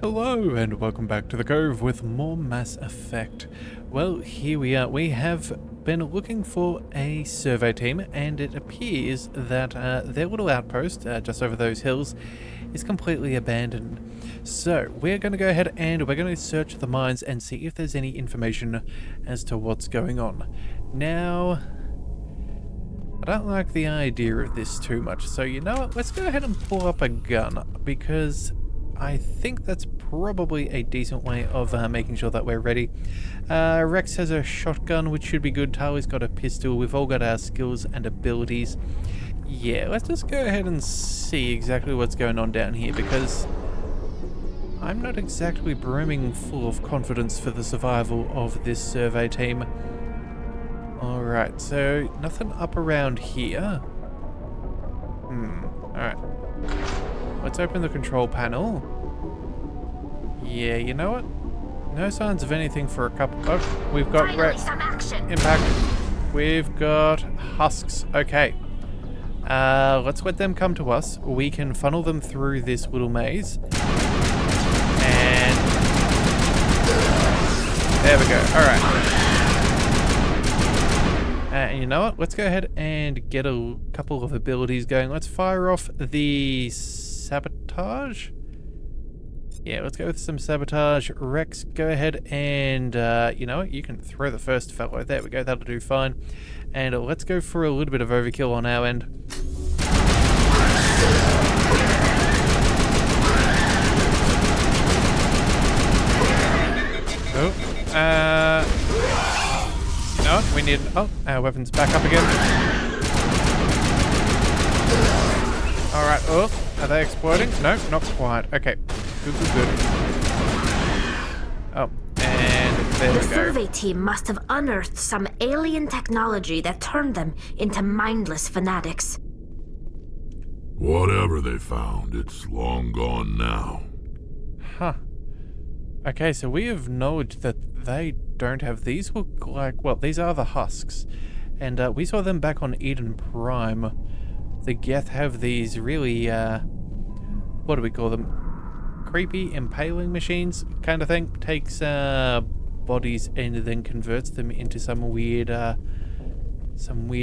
Hello and welcome back to the Cove with more Mass Effect. Well, here we are. We have been looking for a survey team and it appears that their little outpost just over those hills is completely abandoned. So we're going to go ahead and we're going to search the mines and see if there's any information as to what's going on. Now, I don't like the idea of this too much, so you know what, let's go ahead and pull up a gun because I think that's probably a decent way of making sure that we're ready. Rex has a shotgun, which should be good. Tali's got a pistol. We've all got our skills and abilities. Yeah, let's just go ahead and see exactly what's going on down here, because I'm not exactly brimming full of confidence for the survival of this survey team. Alright, so nothing up around here. Alright. Let's open the control panel. Yeah, you know what? No signs of anything for a couple. Oh, we've got some action. Impact. We've got husks. Okay. Let's let them come to us. We can funnel them through this little maze. And there we go. Alright. And you know what? Let's go ahead and get a couple of abilities going. Let's fire off the sabotage. Yeah, let's go with some sabotage. Rex, go ahead and, you know what? You can throw the first fellow. There we go. That'll do fine. And let's go for a little bit of overkill on our end. You know what? We need... Oh, our weapon's back up again. Alright, oh, are they exploding? No, not quite. Okay, good. Oh, and there we go. The survey team must have unearthed some alien technology that turned them into mindless fanatics. Whatever they found, it's long gone now. Huh. Okay, so we have knowledge that they don't have these. Look like, well, these are the husks. And we saw them back on Eden Prime. The Geth have these really, what do we call them? Creepy impaling machines kind of thing. Takes bodies and then converts them into some weird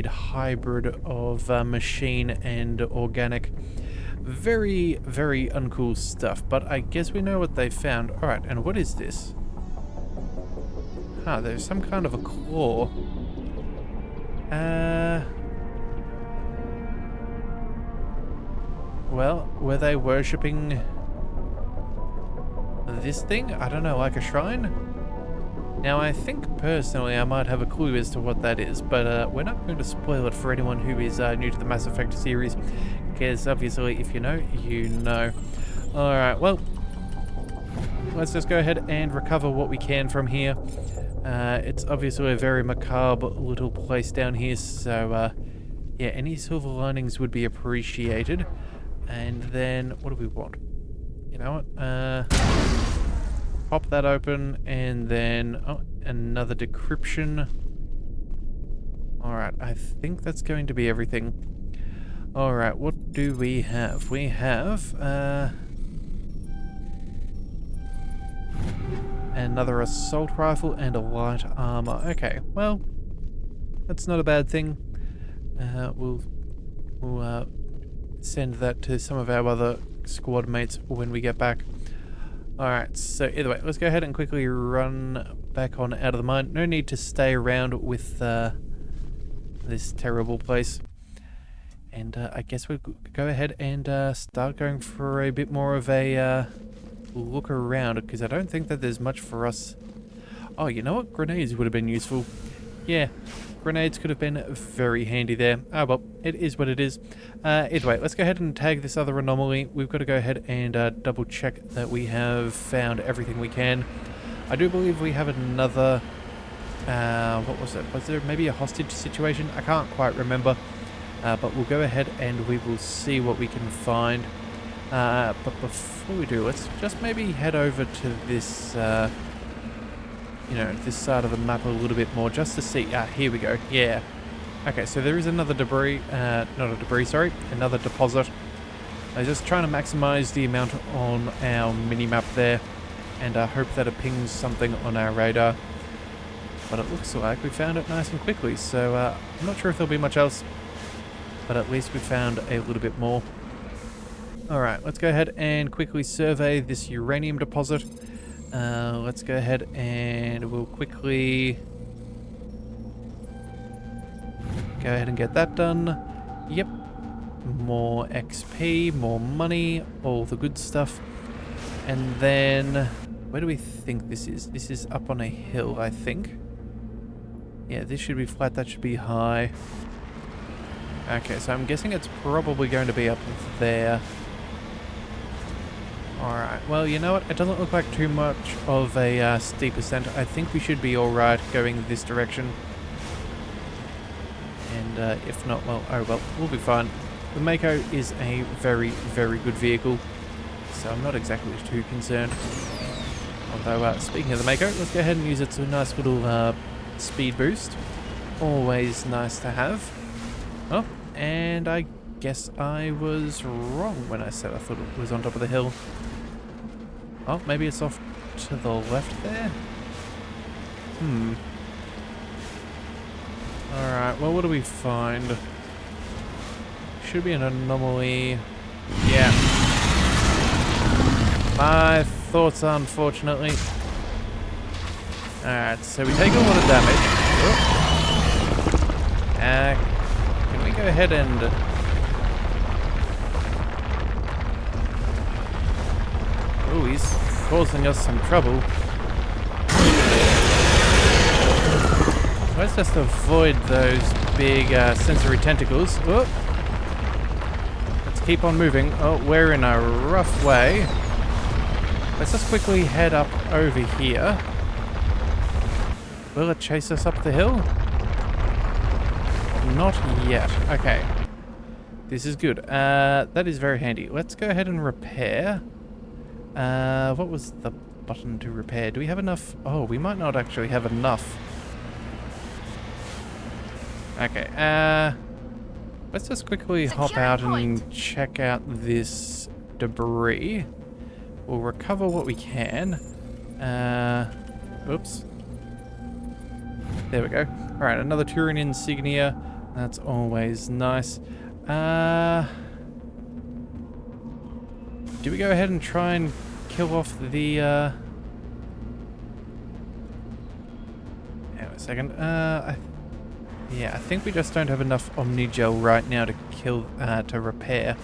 hybrid of machine and organic. Very, very uncool stuff, but I guess we know what they found. Alright, and what is this? Huh, there's some kind of a claw. Well, were they worshipping this thing? I don't know, like a shrine? Now, I think personally I might have a clue as to what that is, but we're not going to spoil it for anyone who is new to the Mass Effect series, because obviously if you know, you know. Alright, well, let's just go ahead and recover what we can from here. It's obviously a very macabre little place down here, so yeah, any silver linings would be appreciated. And then, what do we want? You know what? Pop that open, and then, oh, another decryption. Alright, I think that's going to be everything. Alright, what do we have? We have, another assault rifle and a light armor. Okay, well, that's not a bad thing. We'll send that to some of our other squad mates when we get back. Alright, so either way, let's go ahead and quickly run back on out of the mine. No need to stay around with this terrible place. And I guess we'll go ahead and start going for a bit more of a look around, because I don't think that there's much for us. Oh, you know what? Grenades would have been useful. Yeah, grenades could have been very handy there. Oh well, it is what it is. Either way, let's go ahead and tag this other anomaly. We've got to go ahead and double check that we have found everything we can. I do believe we have another... what was it? Was there maybe a hostage situation? I can't quite remember. But we'll go ahead and we will see what we can find. But before we do, let's just maybe head over to this, you know, this side of the map a little bit more, just to see. Here we go. Yeah. Okay, so there is another debris, not a debris, sorry, another deposit. I'm just trying to maximize the amount on our mini-map there, and I hope that it pings something on our radar. But it looks like we found it nice and quickly, so I'm not sure if there'll be much else, but at least we found a little bit more. Alright, let's go ahead and quickly survey this uranium deposit. Let's go ahead and we'll quickly go ahead and get that done. Yep. More XP, more money, all the good stuff. And then, where do we think this is? This is up on a hill, I think. Yeah, this should be flat, that should be high. Okay, so I'm guessing it's probably going to be up there. Alright, well, you know what? It doesn't look like too much of a steep ascent. I think we should be alright going this direction. And if not, well, oh well, we'll be fine. The Mako is a very, very good vehicle, so I'm not exactly too concerned. Although, speaking of the Mako, let's go ahead and use it to a nice little speed boost. Always nice to have. Oh, and I guess I was wrong when I said I thought it was on top of the hill. Oh, maybe it's off to the left there? Alright, well, what do we find? Should be an anomaly. Yeah. My thoughts, unfortunately. Alright, so we take a lot of damage. Can we go ahead and... Oh, he's causing us some trouble. Let's just avoid those big sensory tentacles. Oh. Let's keep on moving. Oh, we're in a rough way. Let's just quickly head up over here. Will it chase us up the hill? Not yet. Okay. This is good. That is very handy. Let's go ahead and repair. What was the button to repair? Do we have enough? Oh, we might not actually have enough. Okay, let's just quickly hop out and check out this debris. We'll recover what we can. Oops. There we go. Alright, another Turin insignia. That's always nice. Do we go ahead and try and kill off the, Hang on a second. Yeah, I think we just don't have enough Omnigel right now to kill, to repair.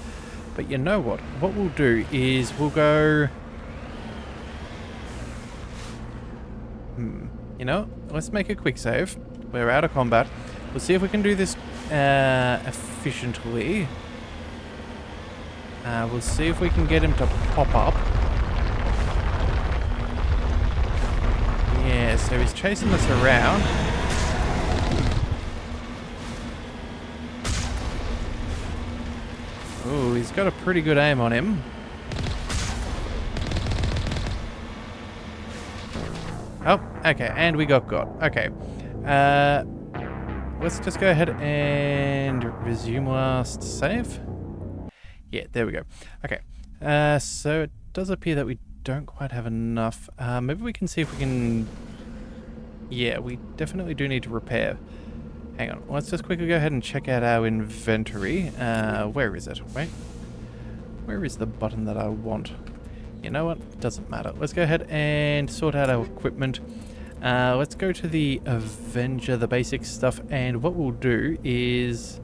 But you know what? What we'll do is we'll go... You know, let's make a quick save. We're out of combat. We'll see if we can do this efficiently. We'll see if we can get him to pop up. Yeah, so he's chasing us around. Ooh, he's got a pretty good aim on him. Oh, okay, and we got. Okay. Let's just go ahead and resume last save. Yeah, there we go. Okay. So it does appear that we don't quite have enough. Maybe we can see if we can... Yeah, we definitely do need to repair. Hang on, let's just quickly go ahead and check out our inventory. Where is it? Wait. Where is the button that I want? You know what? Doesn't matter. Let's go ahead and sort out our equipment. Let's go to the Avenger, the basic stuff, and what we'll do is...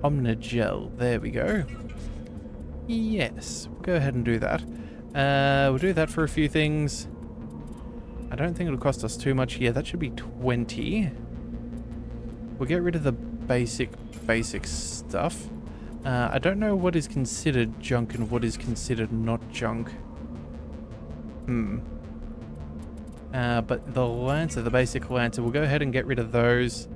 Omnigel. There we go. Yes, we'll go ahead and do that. We'll do that for a few things. I don't think it'll cost us too much. Yeah, that should be 20. We'll get rid of the basic stuff. I don't know what is considered junk and what is considered not junk. But the Lancer, the basic Lancer, we'll go ahead and get rid of those.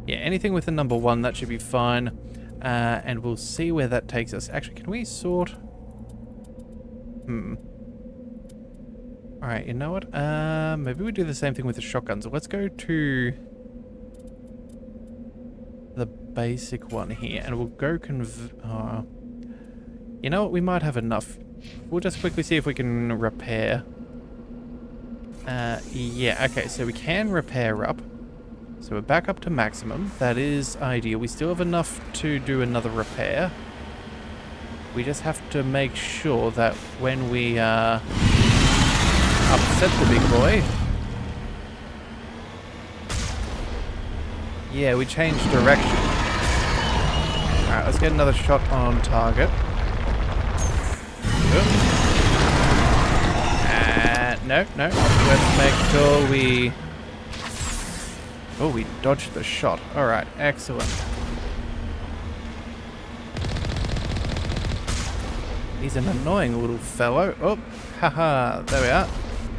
Yeah, anything with a number 1, that should be fine. And we'll see where that takes us. Actually, can we sort... Alright, you know what? Maybe we do the same thing with the shotguns. So let's go to... the basic one here, and we'll go You know what? We might have enough. We'll just quickly see if we can repair. Yeah, okay, so we can repair up. So we're back up to maximum. That is ideal. We still have enough to do another repair. We just have to make sure that when we upset the big boy... Yeah, we changed direction. Alright, let's get another shot on target. No. Let's make sure we... Oh, we dodged the shot. Alright, excellent. He's an annoying little fellow. Oh, haha, there we are.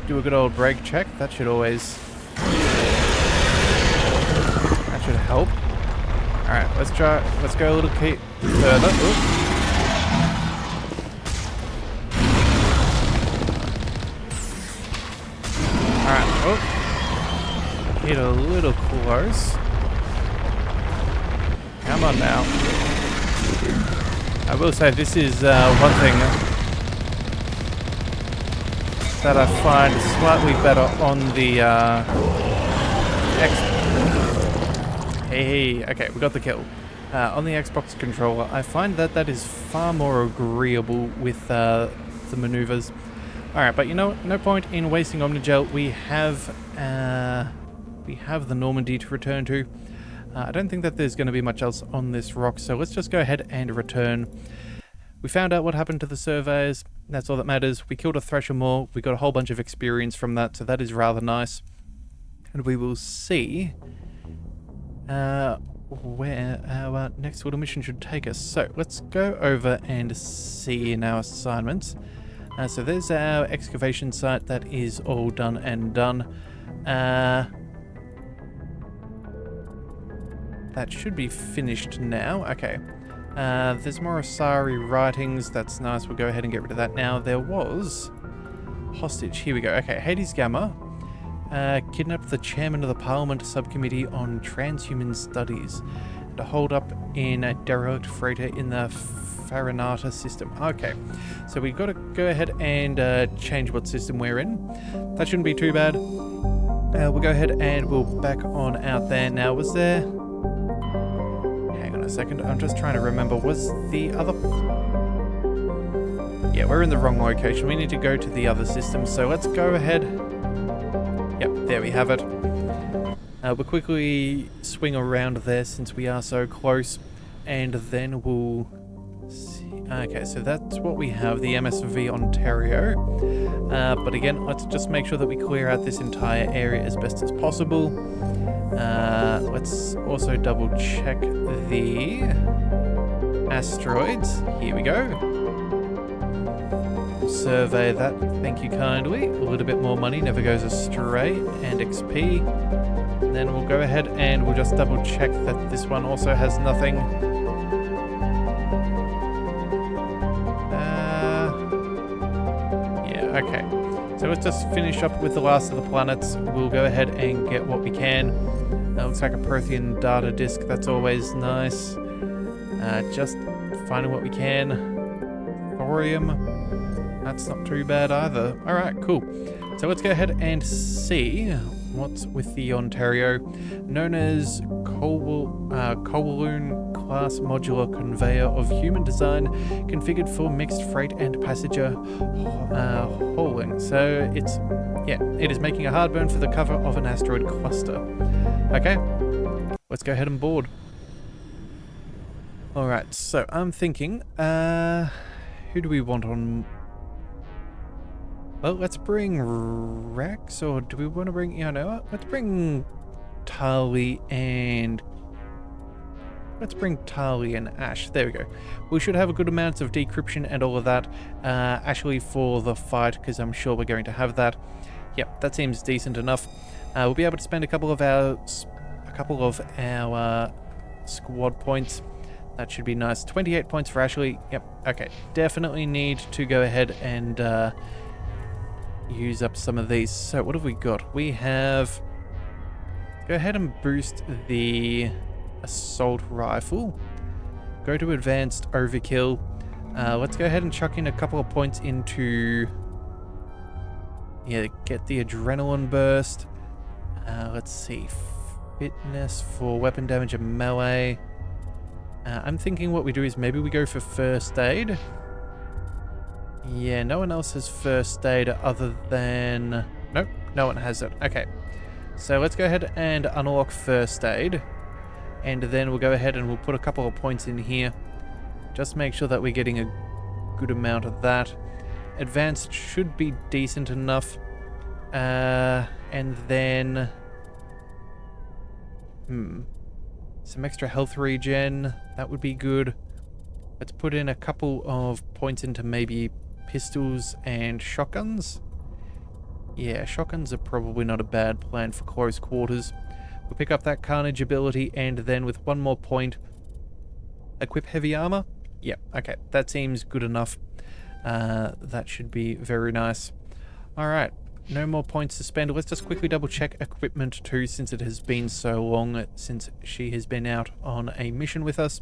Do a good old brake check. That should always... That should help. Alright, let's go a little further. Ooh. Alright, oh. Hit a little close. Come on now. I will say this is one thing that I find slightly better on the Hey, okay, we got the kill. On the Xbox controller, I find that is far more agreeable with the maneuvers. Alright, but you know what? No point in wasting Omnigel. We have the Normandy to return to. I don't think that there's going to be much else on this rock, so let's just go ahead and return. We found out what happened to the surveyors. That's all that matters. We killed a Thresher Maw. We got a whole bunch of experience from that, so that is rather nice. And we will see where our next little mission should take us. So let's go over and see in our assignments. So there's our excavation site. That is all done and done. That should be finished now. Okay. There's more Asari writings. That's nice. We'll go ahead and get rid of that now. There was hostage. Here we go. Okay. Hades Gamma kidnapped the chairman of the Parliament Subcommittee on Transhuman Studies to hold up in a derelict freighter in the Farinata system. Okay. So we've got to go ahead and change what system we're in. That shouldn't be too bad. We'll go ahead and we'll back on out there. Now, was there... Hang on a second. I'm just trying to remember. Was the other... Yeah, we're in the wrong location. We need to go to the other system. So let's go ahead. Yep, there we have it. We'll quickly swing around there since we are so close. And then we'll... Okay, so that's what we have, the MSV Ontario. But again, let's just make sure that we clear out this entire area as best as possible. Let's also double check the asteroids. Here we go. Survey that, thank you kindly. A little bit more money never goes astray, and XP. And then we'll go ahead and we'll just double check that this one also has nothing. Okay, so let's just finish up with the last of the planets. We'll go ahead and get what we can. Looks like a Prothean data disk. That's always nice. Just finding what we can. Thorium. That's not too bad either. Alright, cool. So let's go ahead and see what's with the Ontario. Known as Kowloon class modular conveyor of human design configured for mixed freight and passenger hauling. So it is making a hard burn for the cover of an asteroid cluster. Okay, let's go ahead and board. Alright, so I'm thinking, who do we want on... Well, let's bring Rex, or do we want to bring... Yeah, no, let's bring Tali and... Let's bring Tali and Ash. There we go. We should have a good amount of decryption and all of that, actually for the fight, because I'm sure we're going to have that. Yep, that seems decent enough. We'll be able to spend a couple of our squad points. That should be nice. 28 points for Ashley. Yep, okay. Definitely need to go ahead and use up some of these. So what have we got? We have... Go ahead and boost the assault rifle. Go to advanced overkill. Let's go ahead and chuck in a couple of points into... Yeah, get the adrenaline burst. Let's see. Fitness for weapon damage and melee. I'm thinking what we do is maybe we go for first aid. Yeah, no one else has first aid other than... Nope, no one has it. Okay. So let's go ahead and unlock first aid. And then we'll go ahead and we'll put a couple of points in here. Just make sure that we're getting a good amount of that. Advanced should be decent enough. And then... Some extra health regen. That would be good. Let's put in a couple of points into maybe pistols and shotguns. Yeah, shotguns are probably not a bad plan for close quarters. We'll pick up that carnage ability and then with one more point, equip heavy armor. Yep, okay, that seems good enough. That should be very nice. Alright, no more points to spend. Let's just quickly double check equipment too, since it has been so long since she has been out on a mission with us.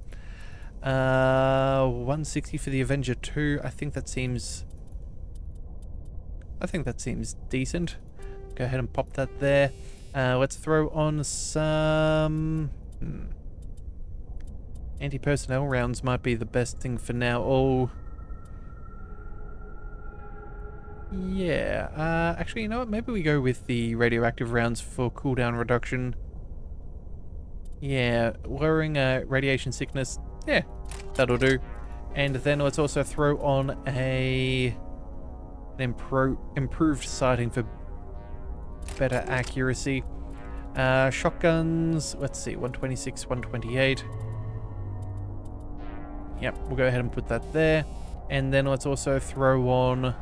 160 for the Avenger 2. I think that seems decent. Go ahead and pop that there. Let's throw on some anti-personnel rounds. Might be the best thing for now. Oh, yeah. Actually, you know what? Maybe we go with the radioactive rounds for cooldown reduction. Yeah, lowering radiation sickness. Yeah, that'll do. And then let's also throw on an improved sighting for better accuracy. Shotguns, let's see, 126, 128. Yep, we'll go ahead and put that there. And then let's also throw on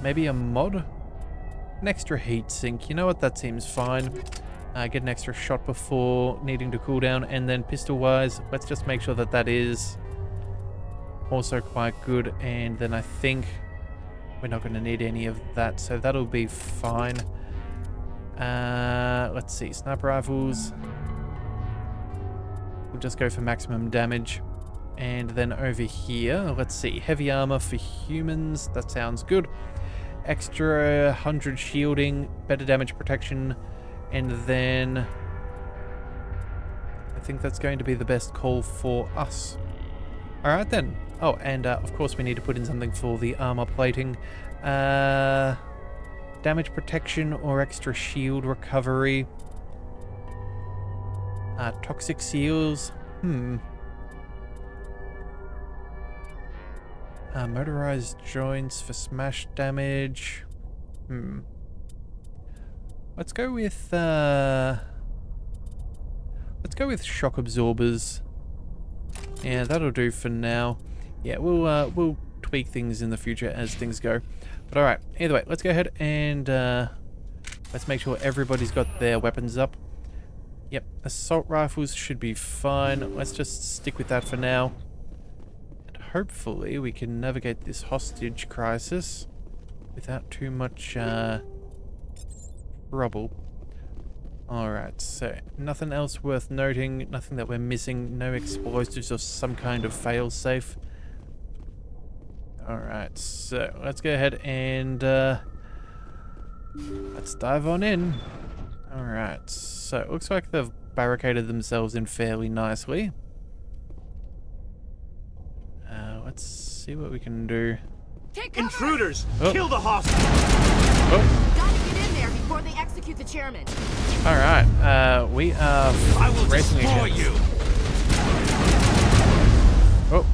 maybe a mod? An extra heat sink. You know what, that seems fine. Get an extra shot before needing to cool down. And then pistol-wise, let's just make sure that that is also quite good. And then I think we're not going to need any of that, so that'll be fine. Let's see, sniper rifles. We'll just go for maximum damage. And then over here, let's see, heavy armor for humans. That sounds good. Extra 100 shielding, better damage protection. And then I think that's going to be the best call for us. Alright then. Oh, and of course we need to put in something for the armor plating. Damage protection or extra shield recovery. Toxic seals. Motorized joints for smash damage. Let's go with shock absorbers. Yeah, that'll do for now. Yeah, we'll tweak things in the future as things go. But alright, either way, let's go ahead and let's make sure everybody's got their weapons up. Yep, assault rifles should be fine. Let's just stick with that for now. And hopefully we can navigate this hostage crisis without too much trouble. Alright, so nothing else worth noting, nothing that we're missing, no explosives or some kind of failsafe. Alright, so let's go ahead and let's dive on in. Alright, so it looks like they've barricaded themselves in fairly nicely. Let's see what we can do. Intruders! Oh. Kill the hostage! Oh. Gotta get in there before they execute the chairman. Alright, we are I will racing destroy against... you! Oh,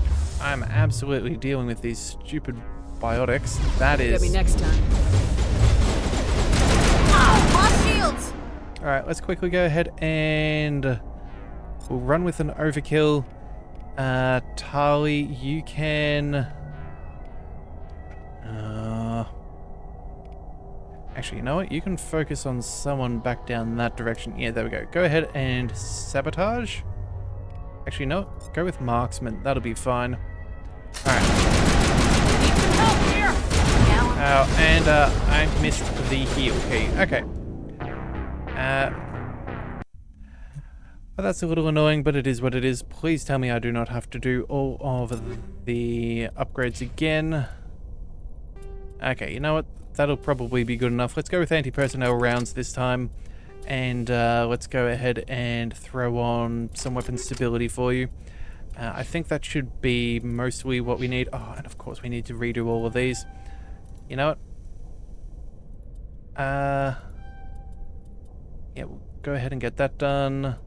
I'm absolutely dealing with these stupid biotics. That is... Get me next time. Lost shields! Alright, let's quickly go ahead and we'll run with an overkill. Tali, you can... Actually, you know what? You can focus on someone back down that direction. Yeah, there we go. Go ahead and sabotage. Actually, no. Go with marksman. That'll be fine. Alright. Need some help here! Now And I missed the heal key. Okay. But that's a little annoying, but it is what it is. Please tell me I do not have to do all of the upgrades again. Okay, you know what? That'll probably be good enough. Let's go with anti-personnel rounds this time. And let's go ahead and throw on some weapon stability for you. I think that should be mostly what we need. Oh, and of course we need to redo all of these. You know what? Yeah, we'll go ahead and get that done.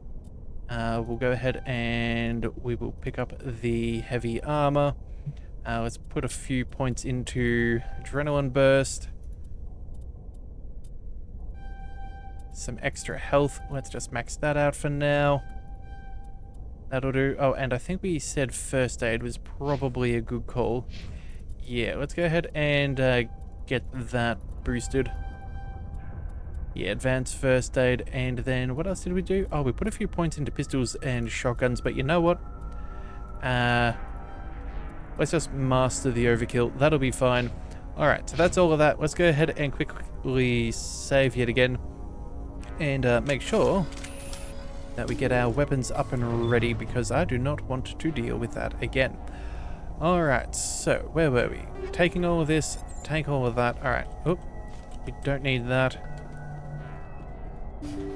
We'll go ahead and we will pick up the heavy armor. Let's put a few points into adrenaline burst. Some extra health. Let's just max that out for now. That'll do. Oh, and I think we said first aid was probably a good call. Yeah, let's go ahead and get that boosted. Yeah, advanced first aid, and then what else did we do? Oh, we put a few points into pistols and shotguns, but you know what? Let's just master the overkill. That'll be fine. Alright, so that's all of that. Let's go ahead and quickly save yet again, and make sure that we get our weapons up and ready, because I do not want to deal with that again. Alright, so where were we? Taking all of this, take all of that. Alright, oop, we don't need that.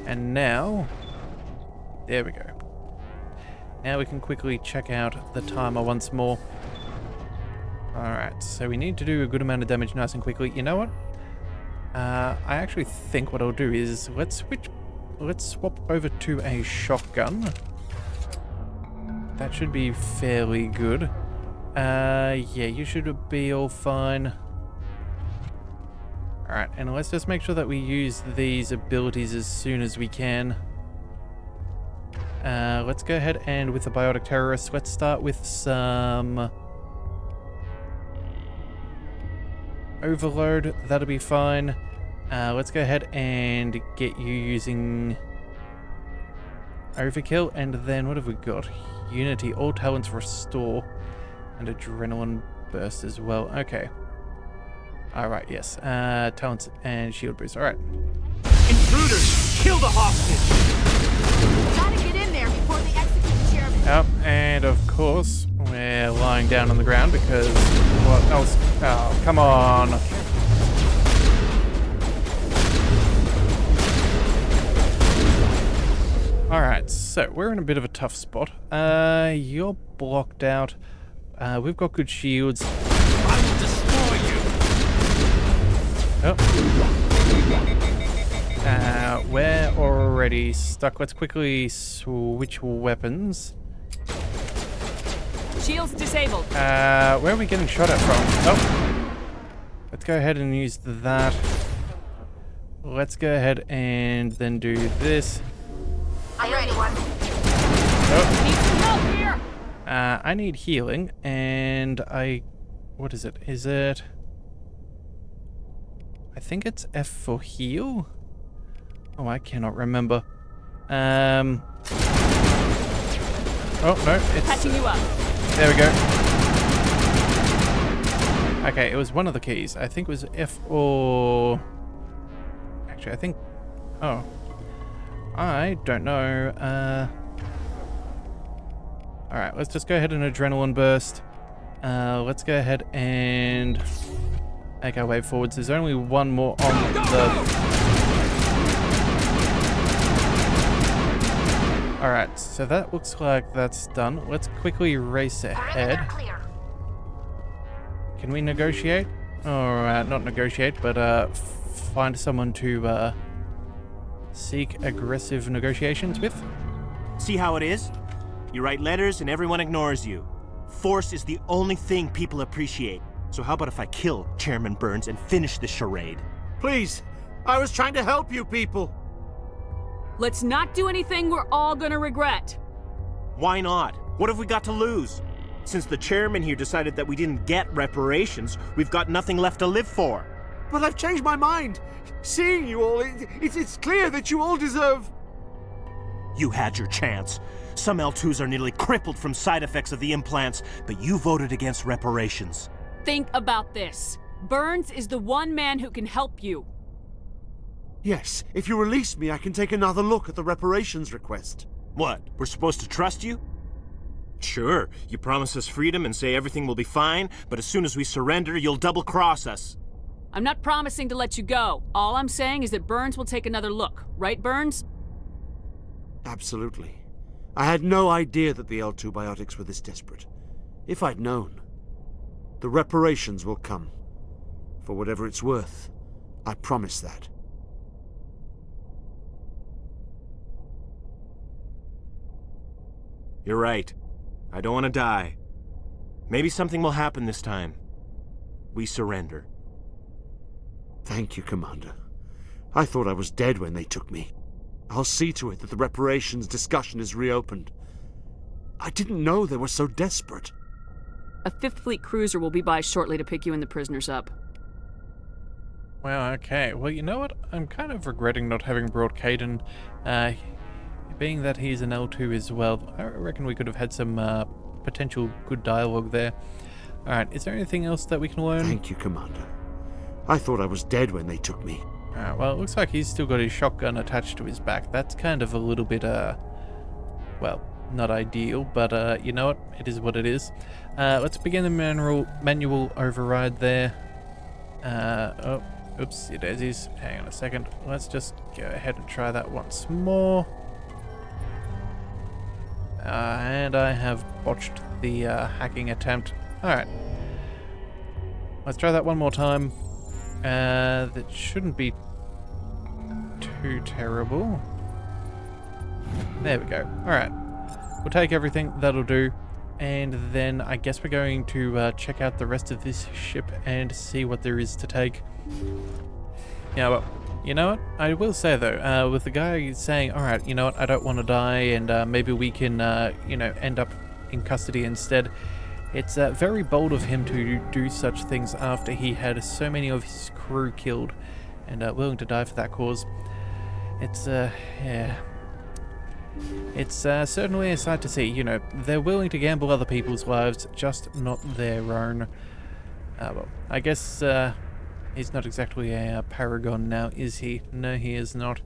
And now, there we go. Now we can quickly check out the timer once more. Alright, so we need to do a good amount of damage nice and quickly. You know what? I actually think what I'll do is let's swap over to a shotgun. That should be fairly good. Yeah, you should be all fine. Alright, and let's just make sure that we use these abilities as soon as we can. Let's go ahead and with the Biotic Terrorist, let's start with some Overload. That'll be fine. Let's go ahead and get you using Overkill, and then what have we got? Unity, all talents restore, and Adrenaline Burst as well. Okay. Alright, yes. Talents and shield boost. Alright. Intruders! Kill the hostage! Gotta get in there before they execute the chairman. Yep, and of course, we're lying down on the ground because what else? Oh, come on. Alright, so we're in a bit of a tough spot. You're blocked out. We've got good shields. I will destroy you! Oh. We're already stuck. Let's quickly switch weapons. Shields disabled. Where are we getting shot at from? Oh. Let's go ahead and use that. Let's go ahead and then do this. I'm ready. One. Oh. Need some help here. I need healing, and what is it? Is it... I think it's F for heal? Oh, I cannot remember. Oh, no, it's... Patching you up. There we go. Okay, it was one of the keys. I think it was F or... Actually, I think... Oh. I don't know. Alright, let's just go ahead and Adrenaline Burst. Let's go ahead and make our way forwards. There's only one more on the... Alright, so that looks like that's done. Let's quickly race ahead. Can we negotiate? Or, not negotiate, but find someone to seek aggressive negotiations with? See how it is? You write letters and everyone ignores you. Force is the only thing people appreciate. So how about if I kill Chairman Burns and finish this charade? Please! I was trying to help you people! Let's not do anything we're all gonna regret. Why not? What have we got to lose? Since the chairman here decided that we didn't get reparations, we've got nothing left to live for. But I've changed my mind! Seeing you all, it's clear that you all deserve... You had your chance. Some L2s are nearly crippled from side effects of the implants, but you voted against reparations. Think about this. Burns is the one man who can help you. Yes, if you release me, I can take another look at the reparations request. What, we're supposed to trust you? Sure, you promise us freedom and say everything will be fine, but as soon as we surrender, you'll double-cross us. I'm not promising to let you go. All I'm saying is that Burns will take another look. Right, Burns? Absolutely. I had no idea that the L2 biotics were this desperate. If I'd known. The reparations will come. For whatever it's worth. I promise that. You're right. I don't want to die. Maybe something will happen this time. We surrender. Thank you, Commander. I thought I was dead when they took me. I'll see to it that the reparations discussion is reopened. I didn't know they were so desperate. A Fifth Fleet cruiser will be by shortly to pick you and the prisoners up. Wow, okay. Well, you know what? I'm kind of regretting not having brought Caden. Being that he's an L2 as well, I reckon we could have had some potential good dialogue there. Alright, is there anything else that we can learn? Thank you, Commander. I thought I was dead when they took me. Alright, well, it looks like he's still got his shotgun attached to his back. That's kind of a little bit, well, not ideal, but you know what? It is what it is. Let's begin the manual override there. Oh, oopsie daisies. Hang on a second. Let's just go ahead and try that once more. And I have botched the hacking attempt. Alright. Let's try that one more time. That shouldn't be too terrible. There we go. Alright. We'll take everything. That'll do. And then I guess we're going to check out the rest of this ship and see what there is to take. Yeah, well, you know what? I will say though, with the guy saying, alright, you know what, I don't want to die and maybe we can, you know, end up in custody instead. It's very bold of him to do such things after he had so many of his crew killed and willing to die for that cause. It's, yeah. It's certainly a sight to see, you know. They're willing to gamble other people's lives, just not their own. Well, I guess he's not exactly a paragon now, is he? No, he is not.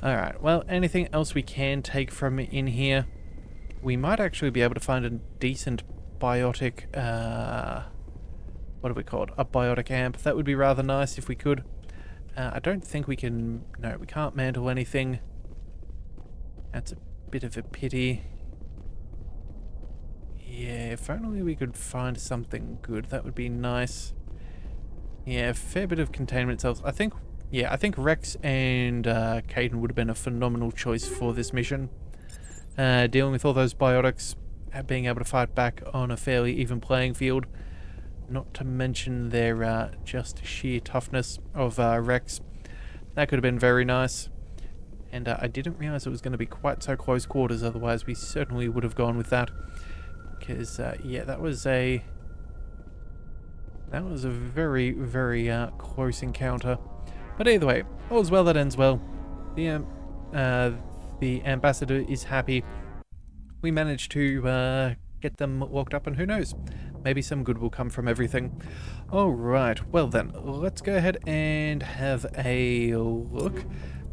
Alright, well, anything else we can take from in here? We might actually be able to find a decent biotic, what do we call it? A biotic amp. That would be rather nice if we could. I don't think we can, no, we can't mantle anything. That's a bit of a pity. Yeah, if only we could find something good, that would be nice. Yeah, a fair bit of containment cells. I think Rex and Caden would have been a phenomenal choice for this mission. Dealing with all those biotics, being able to fight back on a fairly even playing field. Not to mention their just sheer toughness of Rex. That could have been very nice. And I didn't realize it was going to be quite so close quarters, otherwise we certainly would have gone with that. Because, yeah, that was a very, very close encounter. But either way, all's well that ends well. The ambassador is happy. We managed to get them locked up, and who knows? Maybe some good will come from everything. Alright, well then, let's go ahead and have a look.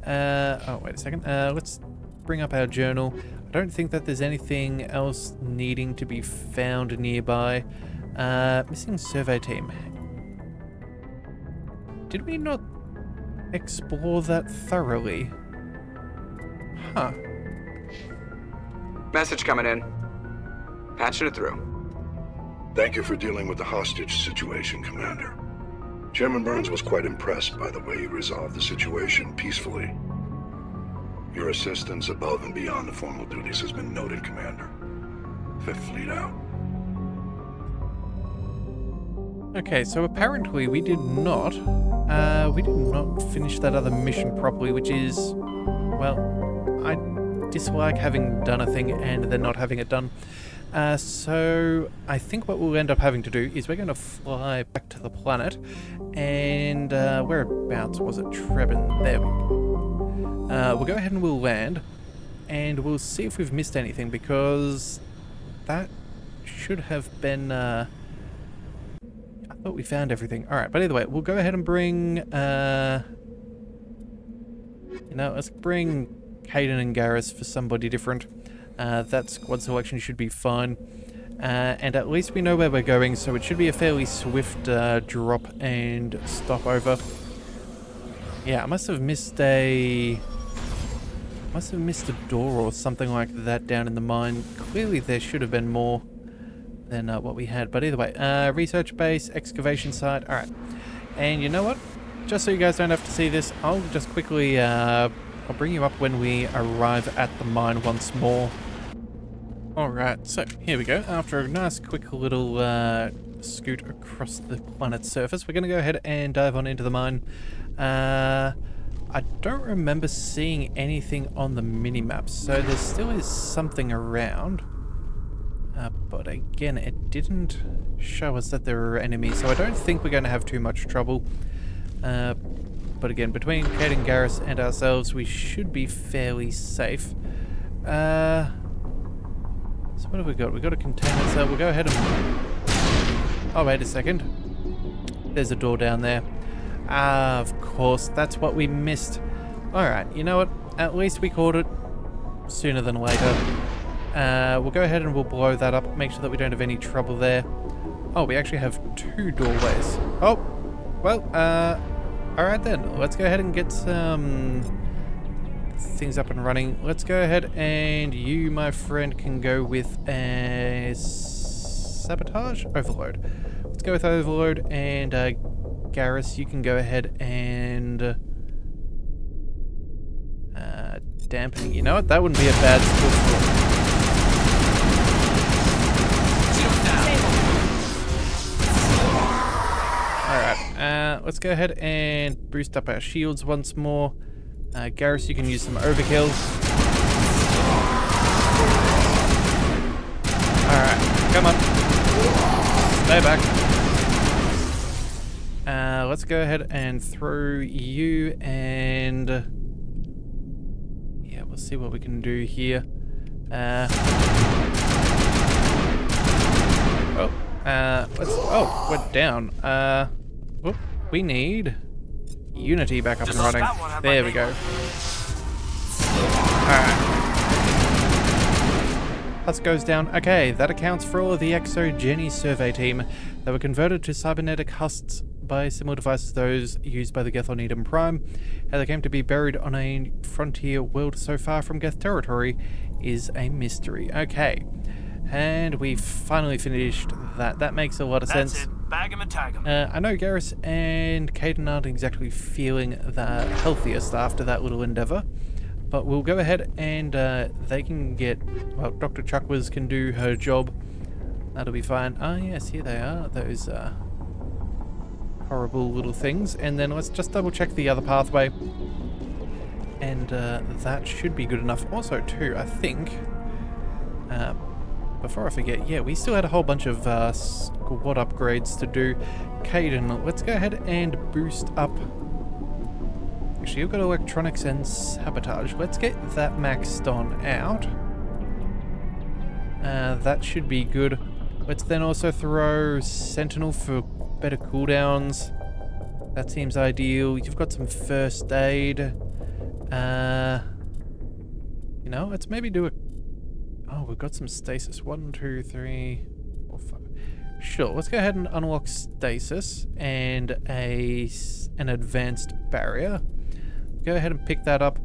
Oh, wait a second. Let's bring up our journal. I don't think that there's anything else needing to be found nearby. Missing survey team. Did we not explore that thoroughly? Huh. Message coming in. Patching it through. Thank you for dealing with the hostage situation, Commander. Chairman Burns was quite impressed by the way you resolved the situation peacefully. Your assistance above and beyond the formal duties has been noted, Commander. Fifth Fleet out. Okay, so apparently we did not finish that other mission properly, which is, well, I dislike having done a thing and then not having it done. So I think what we'll end up having to do is we're going to fly back to the planet, and whereabouts was it? Trebin. There we go. We'll go ahead and we'll land, and we'll see if we've missed anything, because that should have been... I thought we found everything. Alright, but either way, we'll go ahead and bring... let's bring Caden and Garrus for somebody different. That squad selection should be fine. And at least we know where we're going, so it should be a fairly swift drop and stopover. Yeah, I must have missed a door or something like that down in the mine. Clearly there should have been more than what we had. But either way, research base, excavation site. Alright. And you know what? Just so you guys don't have to see this, I'll just quickly, I'll bring you up when we arrive at the mine once more. Alright, so here we go. After a nice quick little scoot across the planet's surface, we're going to go ahead and dive on into the mine. I don't remember seeing anything on the minimap, so there still is something around. But again, it didn't show us that there were enemies, so I don't think we're going to have too much trouble. But again, between Caden, Garrus, and ourselves, we should be fairly safe. So what have we got? We've got a container cell. We'll go ahead and... Oh, wait a second. There's a door down there. Ah, of course. That's what we missed. Alright, you know what? At least we caught it sooner than later. We'll go ahead and we'll blow that up. Make sure that we don't have any trouble there. Oh, we actually have 2 doorways. Oh, well, alright then. Let's go ahead and get some... things up and running. Let's go ahead and you, my friend, can go with a sabotage overload. Let's go with overload, and Garrus, you can go ahead and dampening. You know what? That wouldn't be a bad skill for. Alright, let's go ahead and boost up our shields once more. Garrus, you can use some overkill. Alright, come on. Stay back. Let's go ahead and throw you, and... yeah, we'll see what we can do here. We're down. Whoop, we need... Unity back up and running. There we go. Alright. Husk goes down. Okay, that accounts for all of the ExoGeni survey team that were converted to cybernetic husks by similar devices to those used by the Geth on Eden Prime. How they came to be buried on a frontier world so far from Geth territory is a mystery. Okay. And we finally finished that. That makes a lot of sense. That's it. Bag 'em and tag 'em. I know Garrus and Caden aren't exactly feeling the healthiest after that little endeavour, but we'll go ahead and they can get... well, Dr. Chuckwas can do her job. That'll be fine. Ah, yes, here they are. Those horrible little things. And then let's just double check the other pathway. And that should be good enough. Also, too, I think... before I forget, yeah, we still had a whole bunch of squad upgrades to do. Caden, let's go ahead and boost up... actually, you've got electronics and sabotage. Let's get that maxed on out. That should be good. Let's then also throw Sentinel for better cooldowns. That seems ideal. You've got some first aid. You know, let's maybe do a... oh, we've got some stasis. 1, 2, 3, 4, 5. Sure, let's go ahead and unlock stasis and an advanced barrier. Go ahead and pick that up,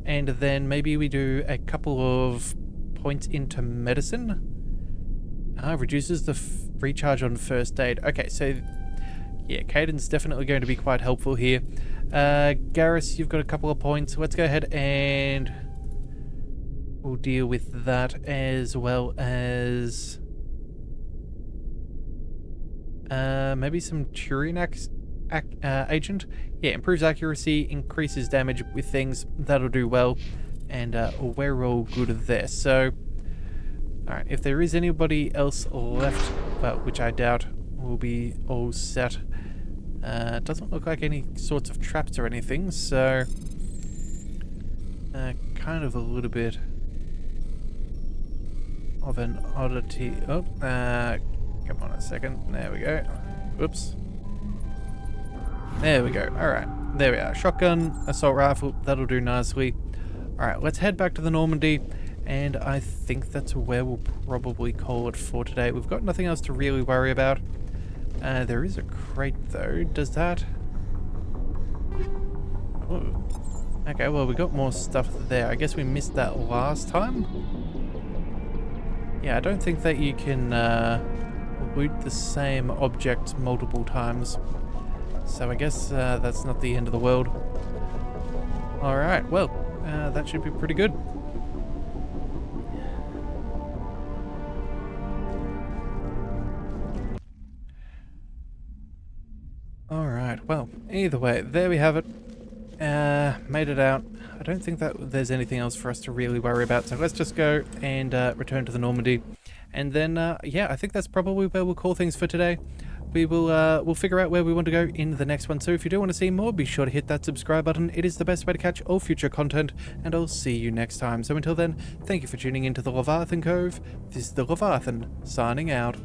and then maybe we do a couple of points into medicine. Reduces the recharge on first aid. Okay, so yeah, Caden's definitely going to be quite helpful here. Garrus, you've got a couple of points. Let's go ahead and we'll deal with that, as well as maybe some Turian agent. Yeah, improves accuracy, increases damage with things. That'll do well, and we're all good there. So, alright, if there is anybody else left, well, which I doubt, we'll be all set. It doesn't look like any sorts of traps or anything, so kind of a little bit of an oddity. Oh, come on a second. There we go. Whoops. There we go. Alright. There we are. Shotgun, assault rifle. That'll do nicely. Alright, let's head back to the Normandy, and I think that's where we'll probably call it for today. We've got nothing else to really worry about. There is a crate though. Does that... Oh. Okay, well we got more stuff there. I guess we missed that last time. Yeah, I don't think that you can loot the same object multiple times. So I guess that's not the end of the world. Alright, well, that should be pretty good. Alright, well, either way, there we have it. Made it out. I don't think that there's anything else for us to really worry about, so let's just go and return to the Normandy. And then, yeah, I think that's probably where we'll call things for today. We will, we'll figure out where we want to go in the next one, so if you do want to see more, be sure to hit that subscribe button. It is the best way to catch all future content, and I'll see you next time. So until then, thank you for tuning into the Leviathan Cove. This is the Leviathan, signing out.